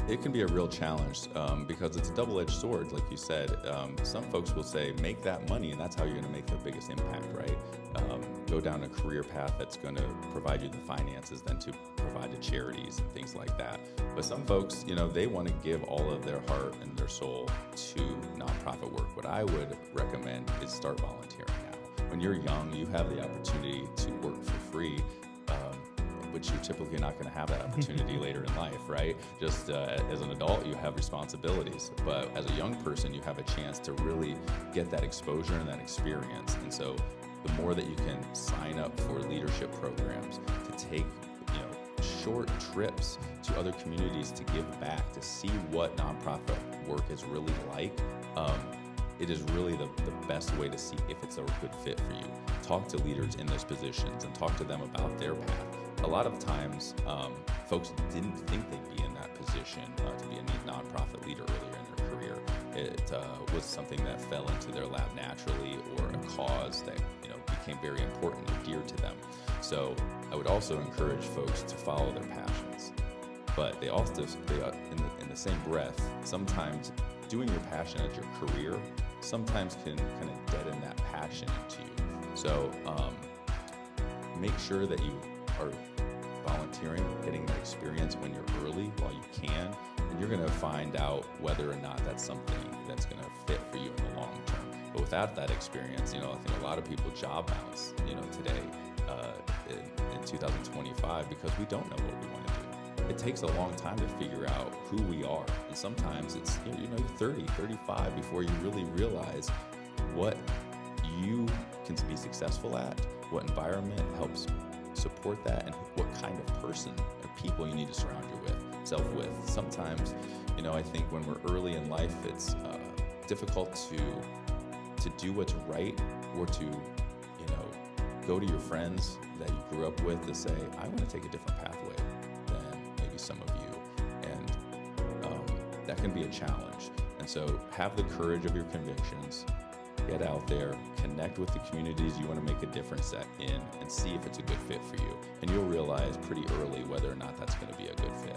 It can be a real challenge because it's a double-edged sword, like you said. Some folks will say, make that money, and that's how you're going to make the biggest impact, right? Go down a career path that's going to provide you the finances then to provide to charities and things like that. But some folks, they want to give all of their heart and their soul to nonprofit work. What I would recommend is start volunteering now. When you're young, you have the opportunity to work for free, which you're typically not going to have that opportunity later in life, right? Just as an adult, you have responsibilities. But as a young person, you have a chance to really get that exposure and that experience. And so the more that you can sign up for leadership programs, to take short trips to other communities to give back, to see what nonprofit work is really like, it is really the best way to see if it's a good fit for you. Talk to leaders in those positions and talk to them about their path. A lot of times, folks didn't think they'd be in that position to be a nonprofit leader earlier in their career. It was something that fell into their lap naturally, or a cause that became very important and dear to them. So I would also encourage folks to follow their passions, but they also, in the same breath, sometimes doing your passion as your career sometimes can kind of deaden that passion into you. So make sure that you are volunteering, getting that experience when you're early while you can, and you're going to find out whether or not that's something that's going to fit for you in the long term. But without that experience, I think a lot of people job bounce, today in 2025 because we don't know what we want to do. It takes a long time to figure out who we are, and sometimes it's you're 30, 35 before you really realize what you can be successful at, what environment helps support that, and what kind of person or people you need to surround yourself with. Sometimes, I think when we're early in life, it's difficult to do what's right, or to, go to your friends that you grew up with to say, I want to take a different pathway than maybe some of you. And that can be a challenge. And so have the courage of your convictions, get out there, connect with the communities you want to make a difference in, and see if it's a good fit for you. And you'll realize pretty early whether or not that's going to be a good fit.